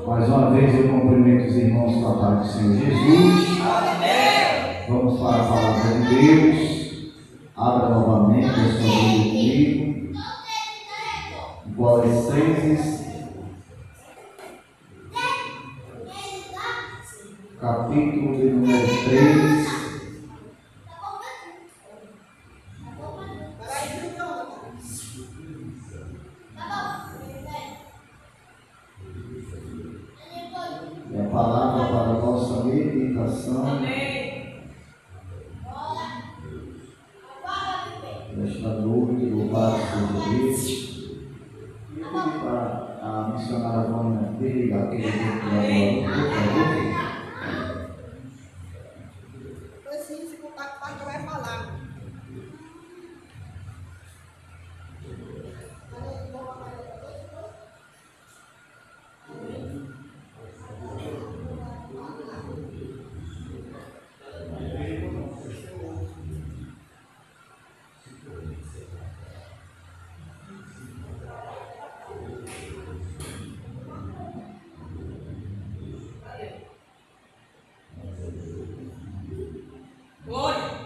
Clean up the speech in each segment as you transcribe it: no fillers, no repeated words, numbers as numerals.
Mais uma vez eu cumprimento os irmãos com a paz do Senhor Jesus. Vamos para a palavra de Deus. Abra novamente a sua Bíblia comigo. Colossenses, capítulo de número 3. É a palavra para a nossa meditação. Nesta noite, louvado seja Deus. E eu pedi para a missionária Vânia desligar aquele ventilador, por favor. Preciso que o pastor vai falar.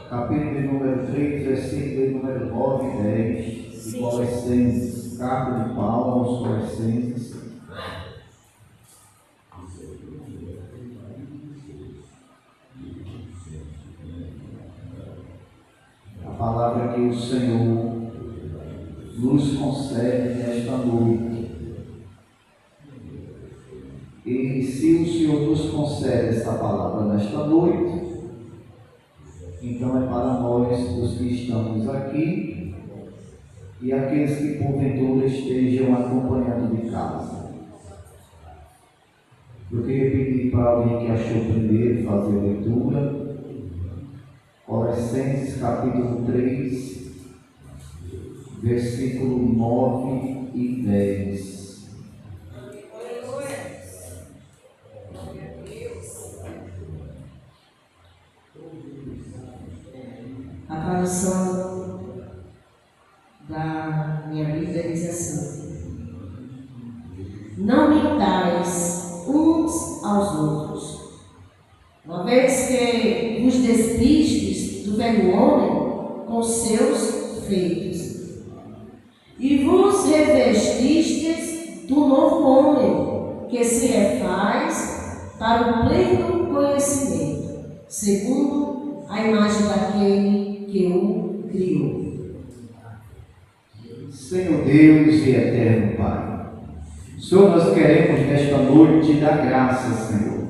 Capítulo de número 3, versículo de número 9 e 10, de Colossenses, carta de Paulo aos Colossenses. A palavra que o Senhor nos concede nesta noite. E se o Senhor nos concede esta palavra nesta noite, então é para nós, os que estamos aqui e aqueles que porventura estejam acompanhando de casa. Eu queria pedir para alguém que achou primeiro fazer a leitura. Colossenses capítulo 3, versículo 9 e 10. A tradução da minha Bíblia diz assim: não mentais uns aos outros, uma vez que vos despistes do velho homem com seus feitos, e vos revestistes do novo homem, que se refaz para o pleno conhecimento, segundo a imagem daquele que o criou. Senhor Deus e eterno Pai, Senhor, nós queremos nesta noite dar graças, Senhor,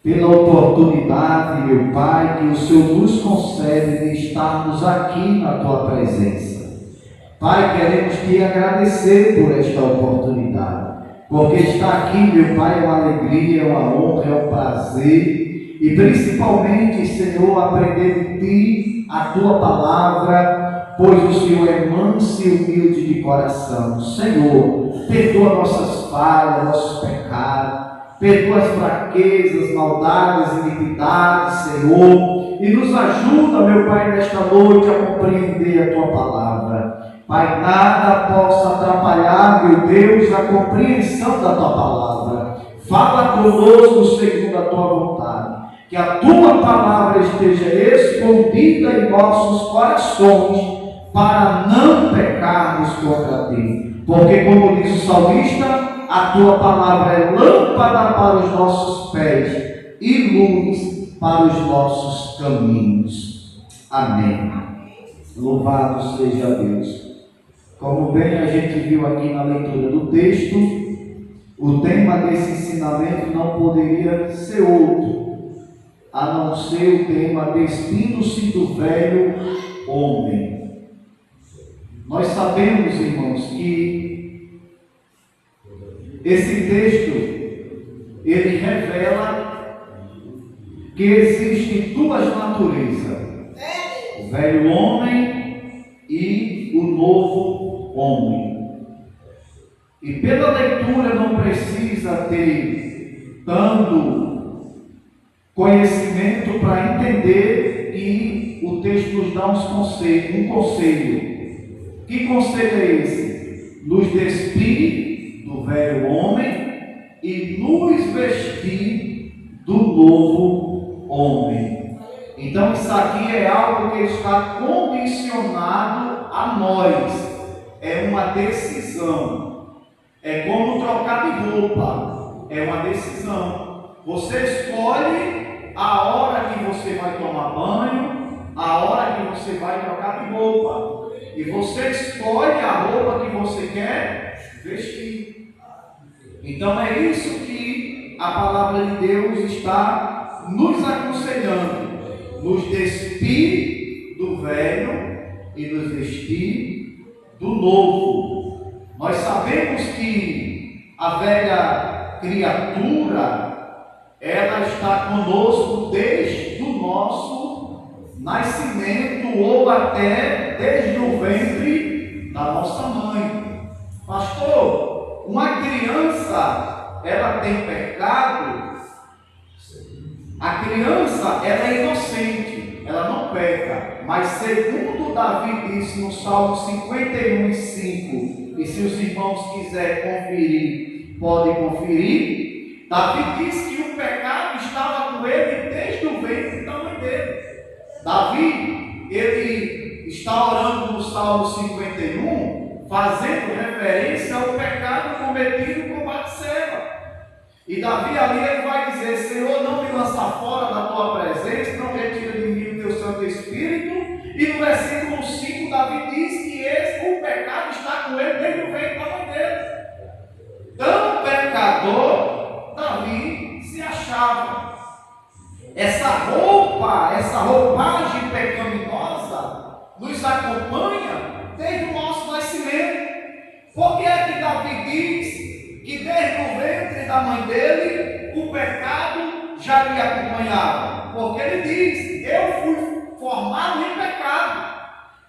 pela oportunidade, meu Pai, que o Senhor nos concede de estarmos aqui na Tua presença. Pai, queremos Te agradecer por esta oportunidade, porque estar aqui, meu Pai, é uma alegria, é uma honra, é um prazer. E principalmente, Senhor, aprender de Ti a Tua palavra, pois o Senhor é manso e humilde de coração. Senhor, perdoa nossas falhas, nossos pecados, perdoa as fraquezas, maldades, iniquidades, Senhor, e nos ajuda, meu Pai, nesta noite a compreender a Tua palavra. Pai, nada possa atrapalhar, meu Deus, a compreensão da Tua palavra. Fala conosco segundo a Tua vontade. Que a Tua palavra esteja escondida em nossos corações, para não pecarmos contra Ti. Porque, como diz o salmista, a Tua palavra é lâmpada para os nossos pés e luz para os nossos caminhos. Amém. Louvado seja Deus. Como bem a gente viu aqui na leitura do texto, o tema desse ensinamento não poderia ser outro, a não ser o tema despindo-se do velho homem. Nós sabemos, irmãos, que esse texto, ele revela que existem duas naturezas, o velho homem e o novo homem. E pela leitura não precisa ter tanto conhecimento para entender que o texto nos dá um conselho. Que conselho é esse? Nos despir do velho homem e nos vestir do novo homem. Então isso aqui é algo que está condicionado a nós. É uma decisão. É como trocar de roupa. É uma decisão. Você escolhe a hora que você vai tomar banho, a hora que você vai trocar de roupa. E você escolhe a roupa que você quer vestir. Então é isso que a palavra de Deus está nos aconselhando. Nos despir do velho e nos vestir do novo. Nós sabemos que a velha criatura, ela está conosco desde o nosso nascimento ou até desde o ventre da nossa mãe. Pastor, uma criança, ela tem pecado? A criança, ela é inocente, ela não peca, mas segundo Davi disse no Salmo 51:5, e se os irmãos quiserem conferir, podem conferir, Davi disse que o pecado estava com ele desde o ventre da mãe dele. Davi, ele está orando no Salmo 51, fazendo referência ao pecado cometido com Batseba. E Davi ali ele vai dizer: Senhor, não me lança fora da tua presença, não retira de mim o teu Santo Espírito. E no versículo 5, Davi diz que o pecado está com ele desde o ventre da mãe dele. Tão pecador, Davi se achava. Essa roupagem pecaminosa nos acompanha desde o nosso nascimento. Por que é que Davi diz que desde o ventre da mãe dele o pecado já lhe acompanhava? Porque ele diz: eu fui formado em pecado,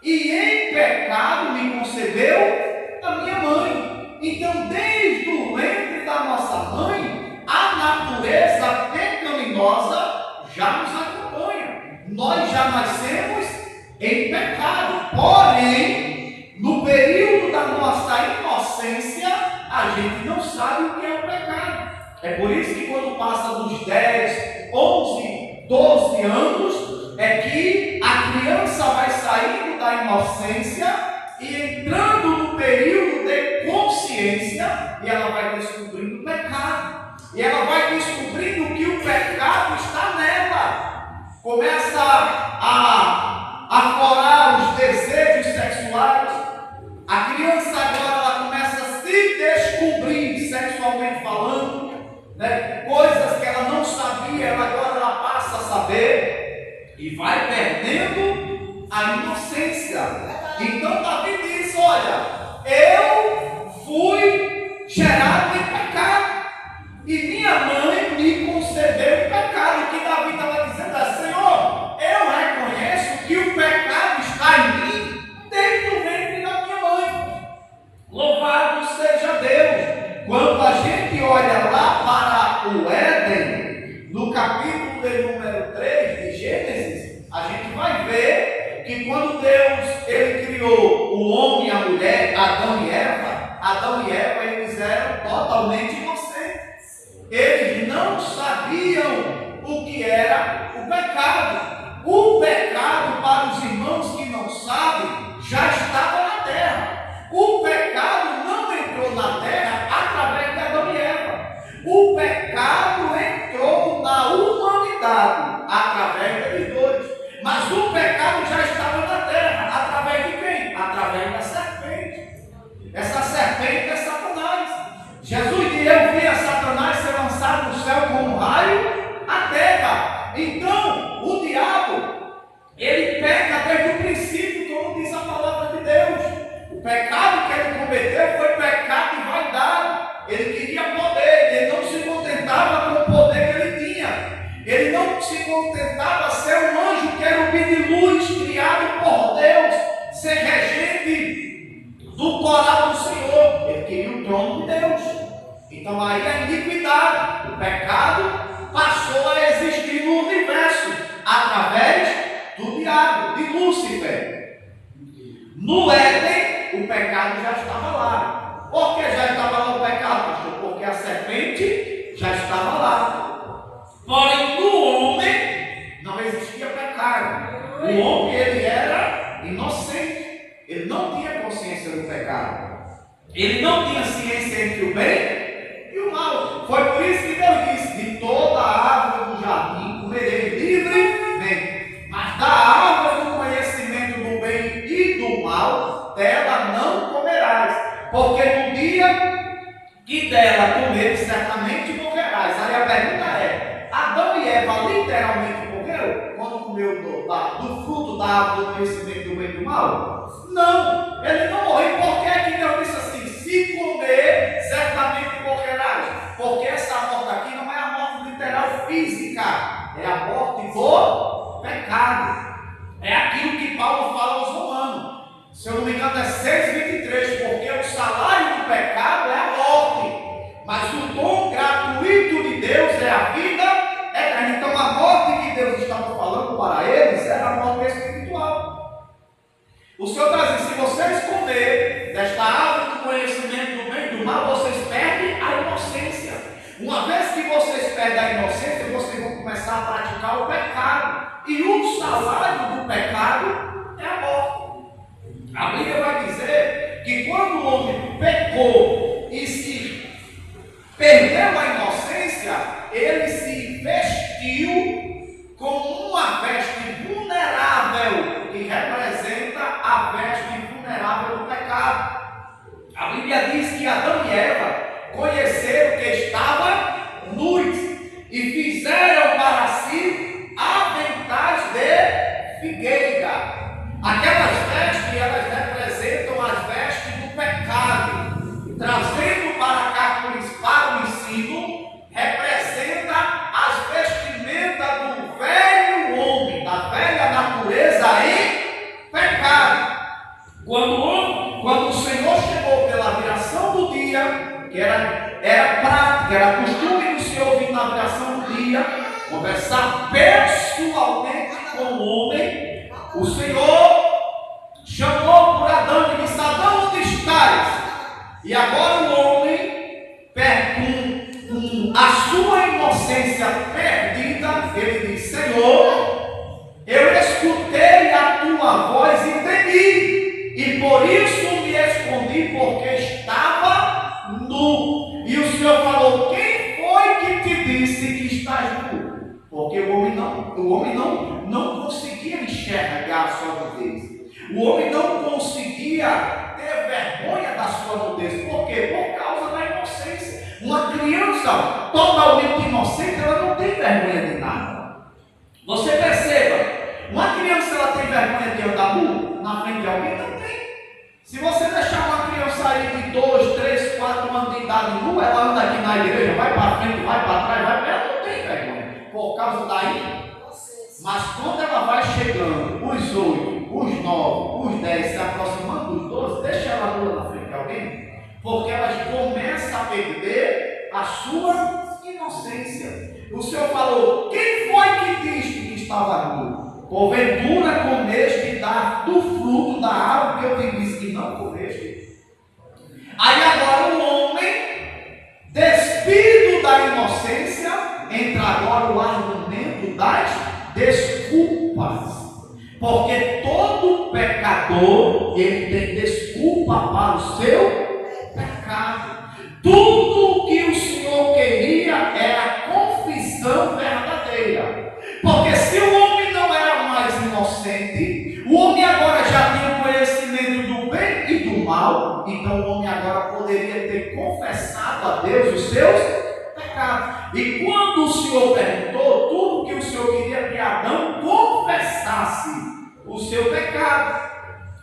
e em pecado me concebeu a minha mãe. Então, desde o ventre da nossa mãe, a natureza pecaminosa já nos acompanha. Nós já nascemos em pecado, porém, no período da nossa inocência, a gente não sabe o que é o pecado. É por isso que quando passa dos 10, 11, 12 anos, é que a criança vai saindo da inocência e entrando no período de consciência, e ela vai descobrindo o pecado. E ela vai descobrindo que o pecado está nela. Começa a aflorar os desejos sexuais. A criança agora ela começa a se descobrir sexualmente falando, né? Coisas que ela não sabia, agora ela passa a saber e vai perdendo a inocência. Então Davi diz: olha, eu fui gerado em pecado e minha mãe me concebeu em pecado. O que Davi estava dizendo é: Senhor, eu reconheço que o pecado está em mim desde o ventre da minha mãe. Louvado seja Deus. Quando a gente olha lá para o Éden, no capítulo de número 3 de Gênesis, a gente vai ver que quando Deus ele criou o homem e a mulher, Adão e Eva, eles eram totalmente inocentes. Eles não sabiam o que era o pecado. O pecado, para os irmãos que não sabem, já estava na terra. O pecado não entrou na terra através de Adão e Eva. O pecado entrou na humanidade através deles dois. Mas o pecado já estava na terra. Através de quem? Através da serpente. Essa serpente é Satanás. Jesus disse: eu vi a Satanás ser lançado no céu como um raio à terra. Então, o diabo, ele peca desde o princípio, como diz a palavra de Deus. O pecado que ele cometeu foi pecado de vaidade. Ele queria poder, ele não se contentava com o poder que ele tinha. Ele não se contentava ser um anjo querubim de luz, criado por Deus, ser regente do coral do Senhor. Ele queria o trono de Deus. Então aí a iniquidade, o pecado, passou a existir no universo, através do diabo, de Lúcifer. No Éden, o pecado já estava lá. Por que já estava lá o pecado, pastor? Porque a serpente já estava lá. Porém, no homem não existia pecado. O homem, ele era inocente. Ele não tinha consciência do pecado. Ele não tinha ciência entre o bem e o mal. Foi por isso que Deus disse: de toda a árvore do jardim comereis livremente, mas da árvore do conhecimento do bem e do mal, dela não comerás, porque no dia que dela comeres, certamente morrerás. Aí a pergunta é: Adão e Eva literalmente morreram quando comeu do fruto da árvore do conhecimento do bem e do mal? Não, ele não morreu. Por que é que Deus disse assim: se comer, certamente morrerás? Porque essa morte aqui não é a morte literal física, é a morte do pecado. É aquilo que Paulo fala aos Romanos. Se eu não me engano é 6,23, porque o salário do pecado é a morte, mas o dom gratuito de Deus é a vida eterna. Então a morte que Deus estava falando para eles era a morte espiritual. O Senhor está dizendo: se vocês comerem desta árvore do conhecimento do bem e do mal, vocês perdem a inocência. Uma vez que vocês perdem a inocência, vocês vão começar a praticar o pecado. E o salário do pecado é a morte. A Bíblia vai dizer que quando o homem pecou e se perdeu a inocência, ele se vestiu com uma veste vulnerável, que representa a veste vulnerável do pecado. A Bíblia diz que Adão e Eva conheceram que estavam nus e fizeram para si aventais de figueira. Aquelas vestes, elas representam as vestes do pecado. Trazendo para cá para o ensino, representa as vestimentas do velho homem, da velha natureza em pecado. Quando o Senhor chegou pela viração do dia, que era prática, era costume do Senhor vir na viração do dia, conversar pessoalmente com o homem, o Senhor chamou por Adão e disse: Adão, onde estás? E agora o homem, com a sua inocência perdida, ele diz: Senhor, eu escutei a tua voz e temi, e por isso me escondi, porque estava nu. E o Senhor falou: quem foi que te disse que estás nu? Porque o homem não conseguia enxergar a sua nudez. O homem não conseguia ter vergonha da sua nudez. Por quê? Por causa da inocência. Uma criança totalmente inocente, ela não tem vergonha de nada. Você perceba, uma criança, ela tem vergonha de andar nu na frente de alguém? Não tem. Se você deixar uma criança aí de 2, 3, 4 anos de idade nu, ela anda aqui na igreja, vai para frente, vai para trás, ela não tem vergonha por causa da inocência. Mas quando ela vai chegando, os 8, os 9, os 10, se aproximando dos 12, deixa ela nua na frente de alguém, porque elas começam a perder a sua inocência. O Senhor falou: quem foi que disse que estava nu? Porventura comeste do fruto da árvore que eu te disse que não comeste? Aí agora o homem, despido da inocência, entra agora o argumento das desculpas. Porque todo pecador, ele tem desculpa para o seu pecado. Tudo que o Senhor queria era a confissão verdadeira. Porque se o homem não era mais inocente, o homem agora já tem o conhecimento do bem e do mal, então o homem agora poderia ter confessado a Deus os seus pecados. E quando o Senhor perguntou, tudo que o Senhor queria que Adão confessasse o seu pecado.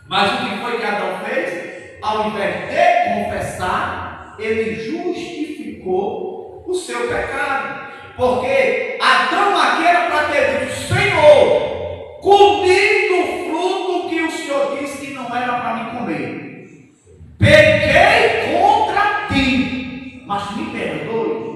Mas o que foi que Adão fez? Ao invés de confessar, ele justificou o seu pecado. Porque Adão aqui era para ter dito: Senhor, comi do fruto que o Senhor disse que não era para me comer. Pequei contra ti, mas me perdoe.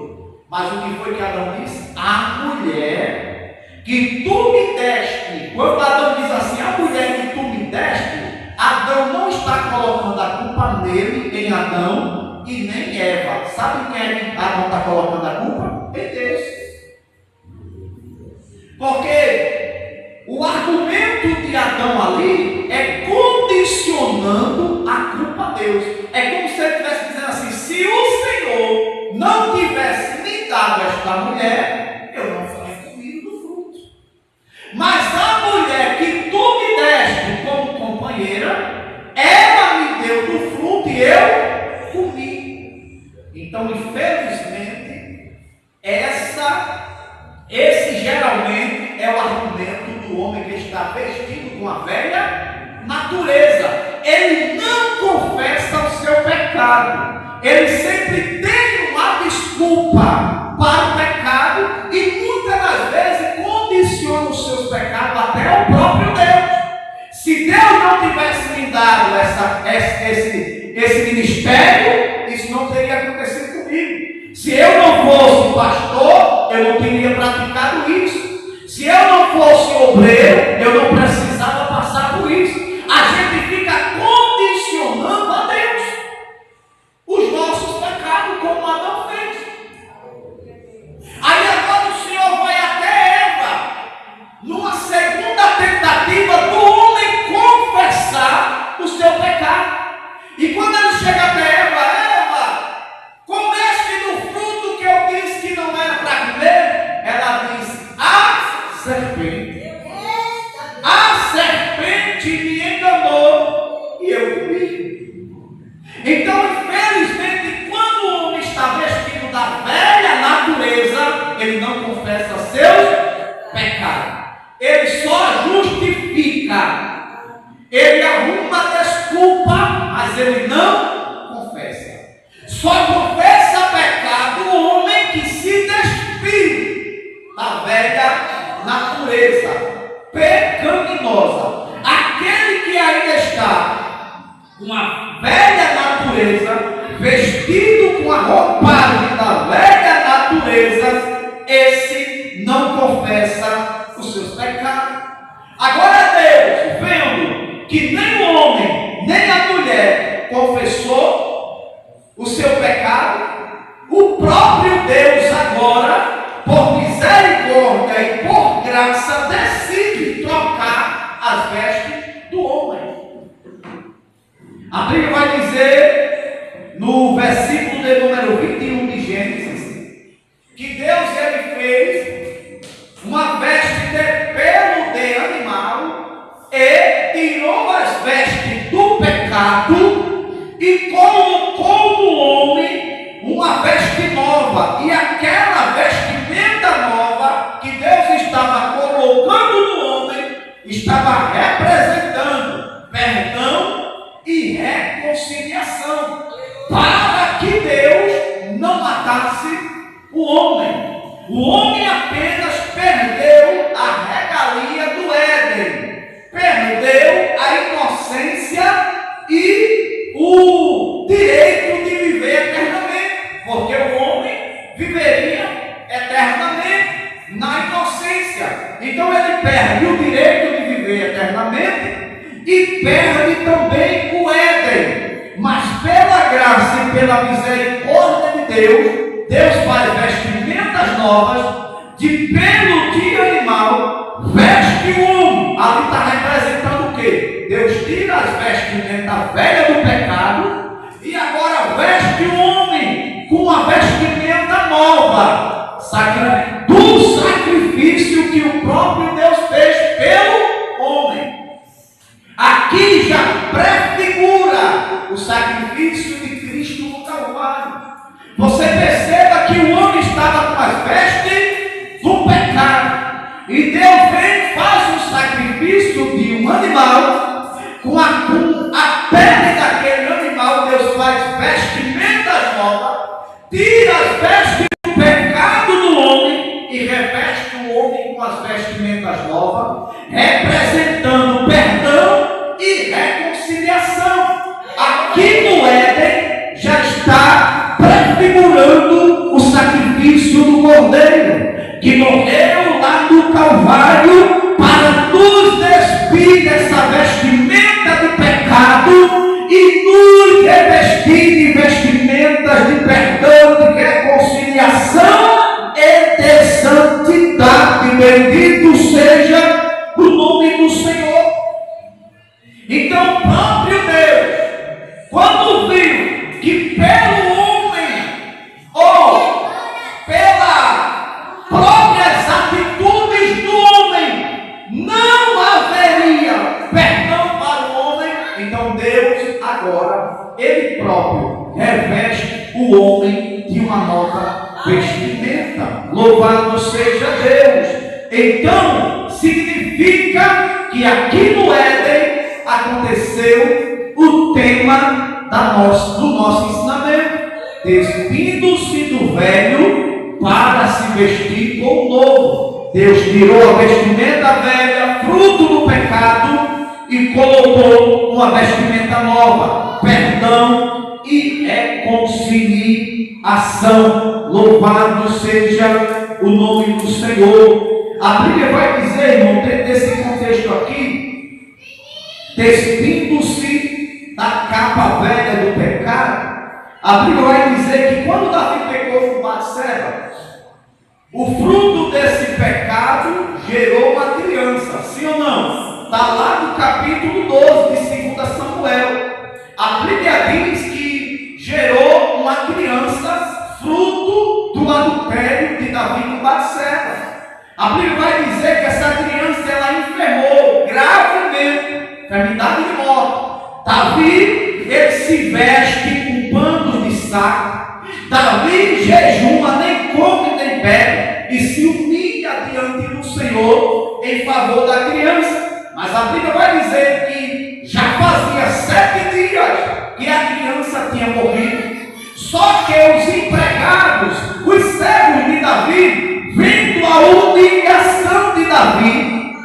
Mas o que foi que Adão disse? A mulher que tu me deste. Quando Adão diz assim, a mulher que tu me deste, Adão não está colocando a culpa nele, em Adão, e nem Eva. Sabe quem é que Adão está colocando a culpa? Porque o argumento de Adão ali é condicionando a culpa a Deus. É como se ele estivesse dizendo assim: se o Senhor não tivesse me dado esta mulher, eu não teria comido do fruto. Mas a mulher que tu me deste como companheira, ela me deu do fruto e eu comi. Então, infelizmente, esse geralmente é o argumento do homem que está vestido com a velha natureza. Ele não confessa o seu pecado. Ele sempre tem uma desculpa para o pecado e muitas das vezes condiciona os seus pecados até ao próprio Deus. Se Deus não tivesse me dado esse ministério, isso não teria acontecido comigo. Se eu não fosse pastor, eu não teria praticado isso. Se eu não fosse obreiro, eu não precisava passar por isso. A gente fica condicionando a Deus os nossos pecados, como Adão fez. Aí agora o Senhor vai até Eva, numa segunda tentativa do homem confessar o seu pecado. E quando ele chega até Eva, comeste do fruto que eu disse que não era para comer? Ela diz: a serpente me enganou e eu comi. Então, infelizmente, quando o homem está vestido da velha natureza, ele não confessa seus pecados. Ele só justifica. Ele arruma desculpa, mas ele não confessa. Só confessa pecado o homem que se despiu da velha natureza pecaminosa. Aquele que ainda está com a velha natureza, vestido com a roupagem da velha natureza, esse não confessa os seus pecados. Agora Deus, vendo que nem o homem, nem a mulher confessou o seu pecado, o próprio Deus agora, por misericórdia e por graça, decide trocar as vestes do homem. A Bíblia vai dizer no versículo de número 21 de Gênesis que Deus ele fez uma veste de pelo de animal e tirou as vestes do pecado e colocou no homem uma veste nova. E aquela vestimenta nova que Deus estava colocando no homem estava representando perdão e reconciliação, para que Deus não matasse o homem. O homem apenas perdeu a regalia do Éden, perdeu a inocência e o direito de viver eternamente, porque o homem viveria eternamente na inocência. Então ele perde o direito de viver eternamente e perde também o Éden. Mas pela graça e pela misericórdia de Deus, Deus faz vestimentas novas de pelo de animal, veste o homem. Ali está representando o quê? Deus tira as vestimentas velhas do pecado e agora veste o homem com uma vestimenta nova, do sacrifício que o próprio Deus fez pelo homem. Aqui já prefigura o sacrifício de Cristo no Calvário. Você perceba que o homem estava com as vestes do pecado e Deus vem e faz um sacrifício de um animal com a pele daquele animal. Deus faz vestimentas novas, tira as vestes do pecado do homem e reveste o homem com as vestimentas novas, representando perdão e reconciliação. Aqui no Éden já está prefigurando o sacrifício do Cordeiro, que morreu lá no Calvário para nos despir dessa vestimenta de pecado e nos revestir de vestimentas de perdão, de reconciliação e de santidade. Bendito Louvado seja Deus. Então, significa que aqui no Éden aconteceu o tema do nosso ensinamento. Despindo-se do velho para se vestir com o novo. Deus tirou a vestimenta velha, fruto do pecado, e colocou uma vestimenta nova, perdão e reconciliação. Louvado seja o nome do Senhor. A Bíblia vai dizer, irmão, dentro desse contexto aqui, despindo-se da capa velha do pecado, a Bíblia vai dizer que quando Davi pecou com Batseba, o fruto desse pecado gerou uma criança, sim ou não? Está lá no capítulo 12 de 2 Samuel. A Bíblia diz que gerou uma criança fruto do adultério de Davi com Batseba. A Bíblia vai dizer que essa criança ela enfermou gravemente, enfermidade de morte. Davi, ele se veste com panos de saco. Davi jejuma, nem come nem bebe, e se humilha diante do Senhor em favor da criança. Mas a Bíblia vai dizer que já fazia 7 dias que a criança tinha morrido. Só que os empregados, os servos de Davi, vendo a humilhação de Davi,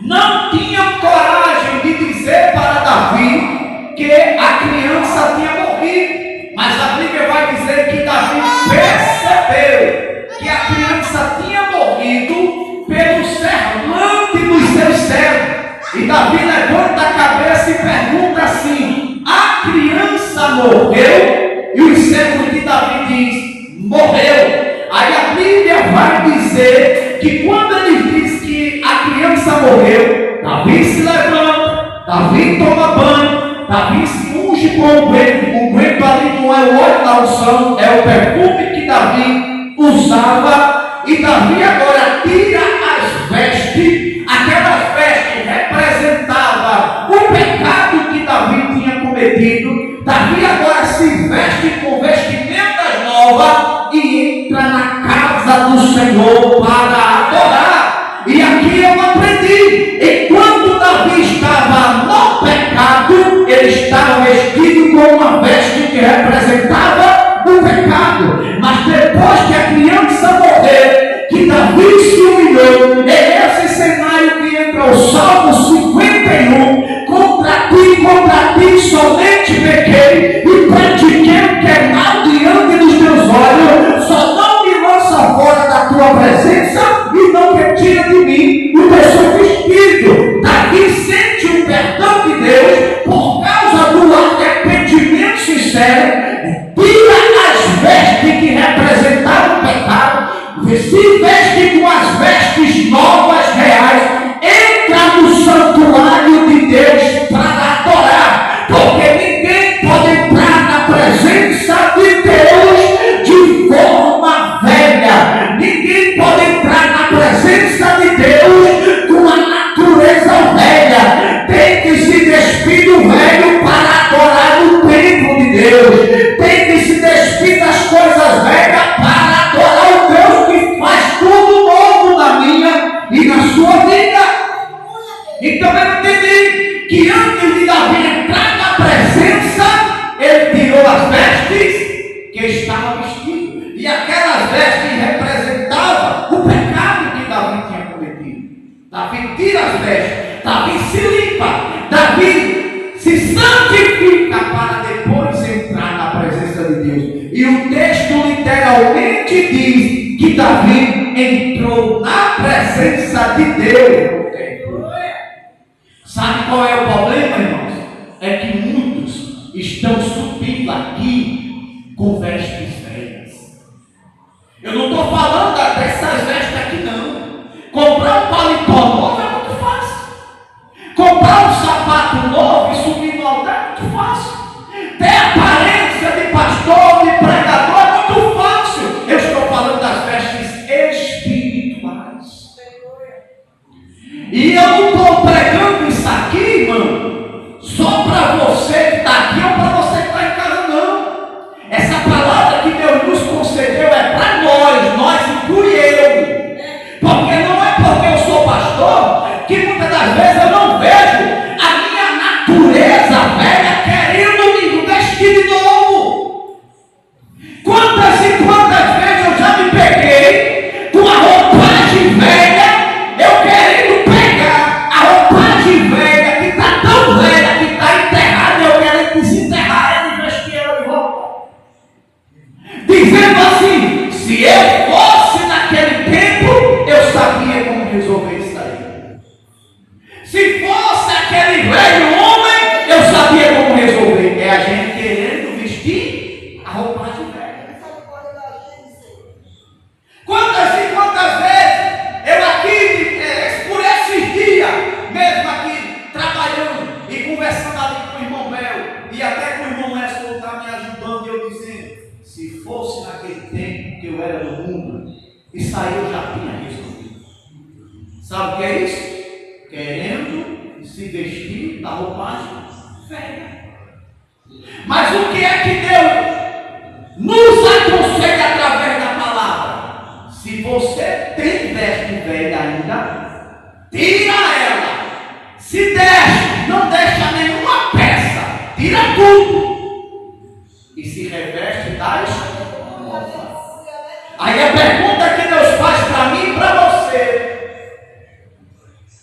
não tinham coragem de dizer para Davi que a criança tinha morrido. Mas a Bíblia vai dizer que Davi percebeu que a criança tinha morrido pelo semblante dos seus servos. E Davi levanta a cabeça e pergunta assim: a criança morreu? E os servos de Davi diz: morreu. Aí a Bíblia vai dizer que quando ele diz que a criança morreu, Davi se levanta, Davi toma banho, Davi se unge com o unguento. O unguento ali não é o óleo da unção, é o perfume que Davi usava. E Davi agora tira as vestes, aquelas vestes representavam o pecado que Davi tinha cometido. Davi agora se veste com vestimentas novas e entra na casa do Senhor para adorar. E aqui eu aprendi, enquanto Davi estava no pecado, ele estava vestido com uma veste que representava o pecado. Mas depois que a criança morreu, que Davi se humilhou, é esse cenário que entra o Salmo 51, contra ti somente pequei e pratiquei o que é mal diante dos teus olhos, só não me lança fora da tua presença e não retira de mim o teu Santo Espírito. Davi sente o perdão de Deus por causa do arrependimento sincero, tira as vestes que representavam o pecado, se veste com as vestes novas, reais, entra no santuário de Deus para adorar, porque ninguém pode entrar na presença de Deus de forma velha, ninguém pode entrar na presença de Deus com a natureza velha, tem que se despir do velho para adorar no templo de Deus, tem que se despir das coisas velhas para adorar o Deus que faz tudo novo na minha e na sua vida. Então eu entendi que antes de Davi entrar na presença, ele tirou as vestes que estava vestido, e aquelas vestes representavam o pecado que Davi tinha cometido. Davi tira as vestes, Davi se limpa, Davi se santifica para depois entrar na presença de Deus. E o texto literalmente diz que Davi entrou na presença de Deus. Sabe qual é o problema, irmãos? É que muitos estão subindo aqui com vestes velhas. Eu não estou falando dessas vestes aqui, não. Comprar um paletó novo é muito fácil. Comprar um sapato novo e subir no altar é muito fácil. Ter aparência de pastor, de pregador é muito fácil. Eu estou falando das vestes espirituais. E eu não estou pregando isso aqui, irmão, só para você que está aqui ou para você que está em casa, não. Essa palavra que Deus nos concedeu é para nós incluímos pergunta. Isso aí eu já tinha resolvido. Sabe o que é isso? Querendo se vestir da roupagem velha. Mas o que é que Deus nos aconselha através da palavra? Se você tem veste velha ainda, tira ela. Se deixa, não deixa nenhuma peça, tira tudo. E se reveste das novas. Aí a pergunta que Deus faz para mim e para você: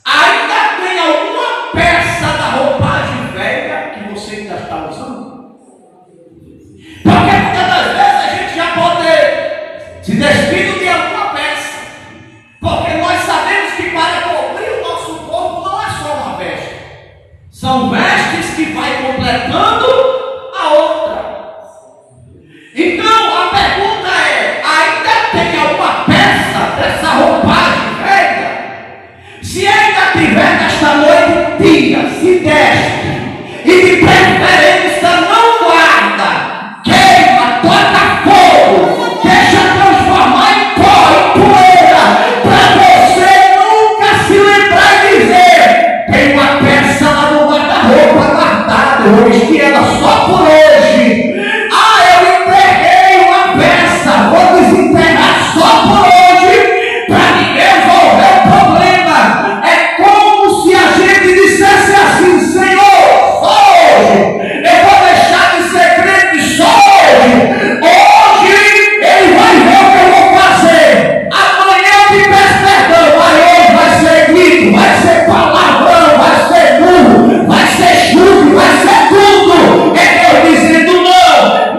ainda tem alguma peça da roupagem velha que você ainda está usando? Porque muitas das vezes a gente já pode ter se despido de alguma peça. Porque nós sabemos que para cobrir o nosso corpo não é só uma veste. São vestes que vai completando a outra. Então a pergunta é: ainda tem alguma peça dessa roupagem velha? Se ainda tiver nesta noite, tira, se deste, e de preferência não guarda, queima, toca fogo, deixa transformar em pó, em poeira, para você nunca se lembrar e dizer: tem uma peça lá no guarda-roupa guardada, eu vou vestir ela só por hoje. Vou desenterrar só por hoje, para ninguém resolver o problema. É como se a gente dissesse assim: Senhor, hoje eu vou deixar de ser crente só hoje. Hoje ele vai ver o que eu vou fazer. Amanhã eu te peço perdão, mas hoje vai ser grito, vai ser palavrão, vai ser burro, vai ser chute, vai ser tudo. É Deus dizendo: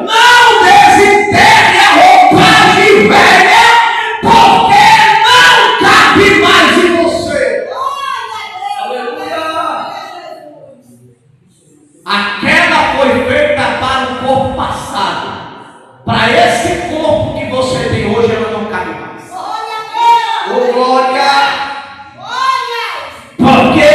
não desenterre a roupagem velha, porque não cabe mais em você. Aleluia! Aquela foi feita para o corpo passado. Para esse corpo que você tem hoje, ela não cabe mais. Oh, glória! Porque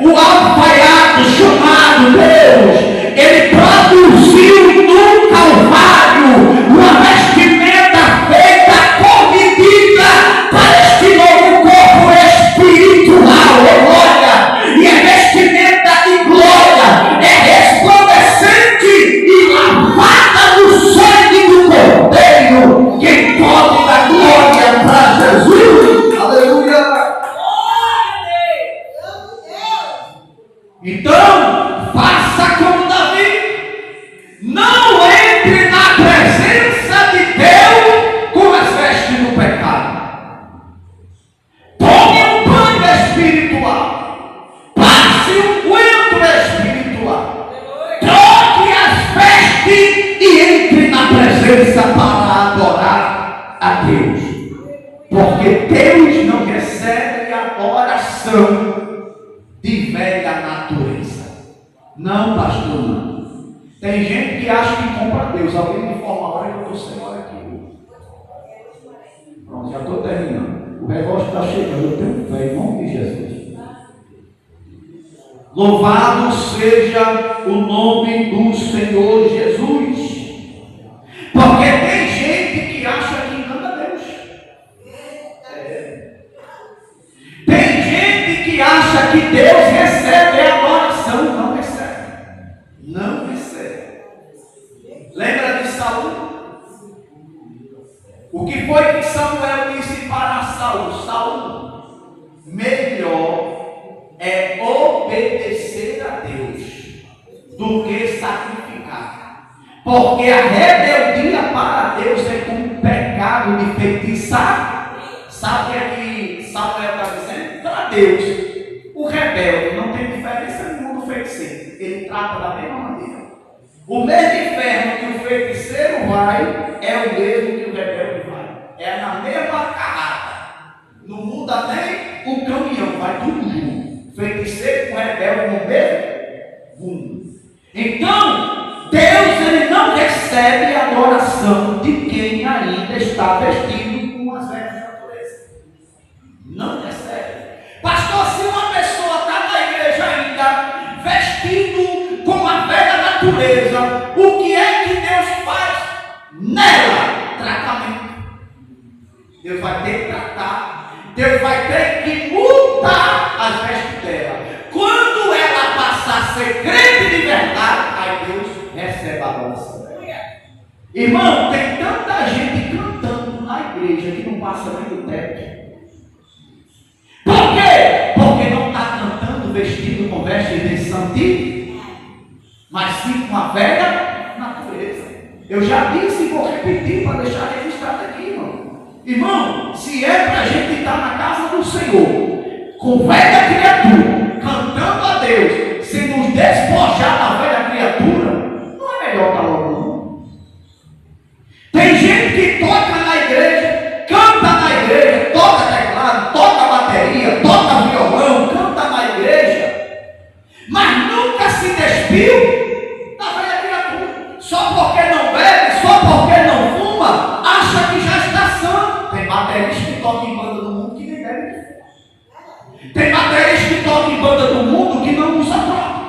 o alfaiate chamado Deus, ele produziu no Calvário uma vestimenta feita por medida para este novo corpo espiritual. Oh, glória! E é vestimenta de glória, é resplandecente e lavada no sangue do Cordeiro. Quem pode dar glória para Jesus? Aleluia! Então, faça como Davi. Não entre na presença de Deus com as vestes do pecado. Tome um banho espiritual. Passe um unguento espiritual. Troque as vestes e entre na presença para adorar a Deus. Porque Deus não recebe a oração de velha natureza. Não, pastor, não. Tem gente que acha que compra Deus. Alguém me informa a hora que eu estou sem hora aqui. Pronto, já estou terminando. O negócio está chegando. Eu tenho fé em nome de Jesus. Louvado seja o nome do Senhor Jesus. Porque tem gente que acha que engana Deus. Tem gente que acha que Deus recebe a adoração. Não recebe. Não recebe. Lembra de Saul? O que foi que Samuel disse para Saul? Saul, melhor é obedecer a Deus do que sacrificar. Porque a rebeldia para Deus é como um pecado de feitiçar. Sabe o que é que Samuel está dizendo? Para Deus, o rebelde não tem diferença nenhuma do feiticeiro. Ele trata da mesma maneira. O mesmo inferno que o feiticeiro vai, é o mesmo que o rebelde vai. É na mesma carrada. Não muda nem o caminhão, vai tudo junto. Feiticeiro com rebelde no mesmo rumo. Então, Deus ele não recebe a adoração de quem ainda está vestido com as vestes da natureza. Não recebe. Pastor, se uma pessoa está na igreja ainda vestido com a velha natureza, o que é que Deus faz nela? Tratamento. Deus vai ter que tratar. Deus vai ter que mudar as vestes dela. Quando ela passar a ser crente de verdade, aí Deus recebe a adoração. Irmão, tem tanta gente cantando na igreja que não passa nem do teto. Por quê? Porque não está cantando vestido com vestes de santinho, mas sim com a velha natureza. Eu já disse e vou repetir para deixar registrado aqui, irmão. Irmão, se é para a gente estar na casa do Senhor, com velha criatura, cantando a Deus, se nos despojar da velha criatura, não é melhor estar logo não? Tem gente que toca na igreja, canta na igreja, toca teclado, toca bateria, toca violão, canta na igreja, mas nunca se despiu da velha criatura. Só porque não bebe, só porque não fuma, acha que já está santo. Tem baterista que toca em banda do mundo que nem bebe. Tem baterista que toca em banda do mundo que não usa droga,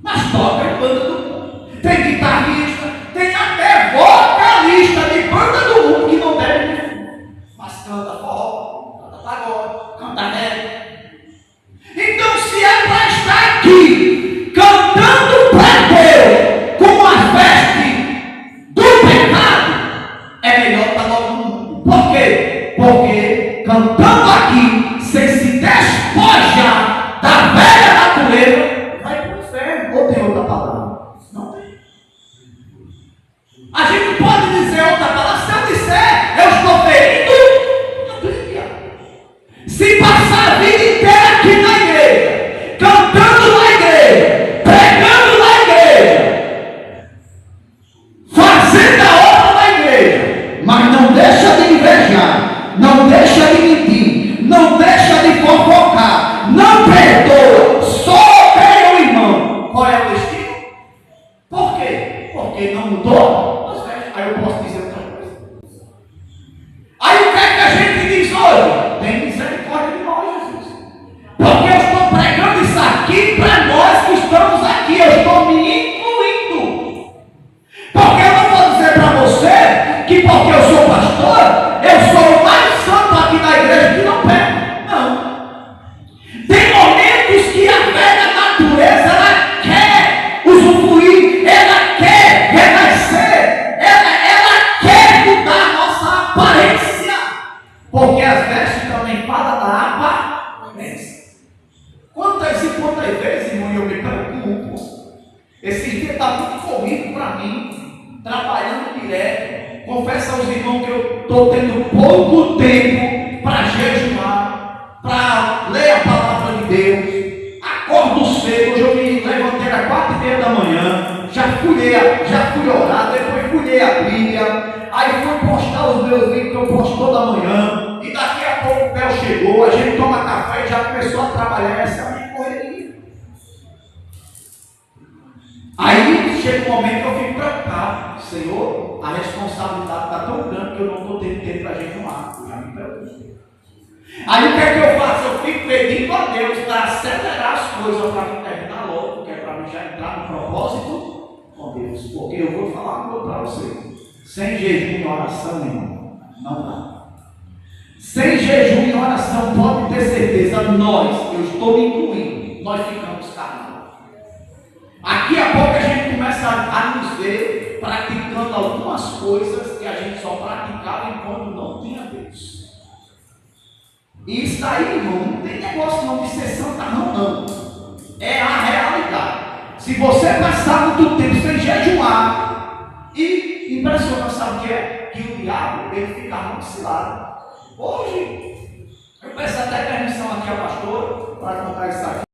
mas toca em banda do mundo. Tem guitarrista, tem até vocalista de banda do mundo que não bebe, mas canta forró, canta pagode, canta reggae. Então, se é para estar aqui cantando para Deus com as vestes do pecado, é melhor estar logo no mundo. Por quê? Porque cantando aqui, sem se despojar da velha natureza, vai para o inferno. Ou tem outra palavra? Não tem. A gente pode dizer outra palavra. Se eu disser, eu estou ferindo a Bíblia. Se passar a vida inteira aqui na igreja, cantando na igreja, pregando na igreja, fazendo a obra na igreja, mas não deixa de invejar, não deixa de mentir, não deixa de fofocar, não perdoa, só odeia o irmão. Qual é o destino? Por quê? Porque não mudou as vestes. Aí eu posso dizer outra coisa. Aí o que é que a gente diz hoje? Tem misericórdia de nós, Jesus. Porque eu estou pregando isso aqui para nós que estamos aqui. Eu estou me incluindo. Porque eu não vou dizer para você que porque eu sou pastor, eu sou o mais santo aqui na igreja que não pega. Não. Tem momentos que a velha natureza, ela quer usufruir, ela quer renascer, ela quer mudar a nossa aparência. Porque as vestes também falam da aparência. Quantas e quantas vezes, irmão, eu me preocupo. Esse dia está muito corrido para mim, trabalhando direto. Confesso aos irmãos que eu estou tendo pouco tempo para jejuar, para ler a palavra de Deus. Acordo cedo, hoje eu me levantei às 4:30 da manhã, já fui orar, depois fui ler a Bíblia, aí fui postar os meus vídeos que eu posto toda manhã, e daqui a pouco o Theo chegou, a gente toma café e já começou a trabalhar, essa é a minha correria. Aí chega um momento que eu fico preocupado. Senhor, a responsabilidade está tão grande que eu não estou tendo tempo para jejuar. Eu já me preocupo. Aí o que é que eu faço? Eu fico pedindo a Deus para acelerar as coisas para mim terminar logo, porque é para mim já entrar no propósito com Deus. Porque eu vou falar uma coisa para você. Sem jejum e oração, irmão, não dá. Sem jejum e oração, pode ter certeza, eu estou me incluindo, nós ficamos carnais. Aqui a pouco a gente começa a nos ver praticando algumas coisas que a gente só praticava enquanto não tinha Deus. E isso aí, irmão, não tem negócio não de ser santarrão, não. É a realidade. Se você passar muito tempo sem jejuar, e impressionante, sabe o que é? Que o diabo, ele fica muito cilado. Hoje, eu peço até permissão aqui ao pastor para contar isso aqui.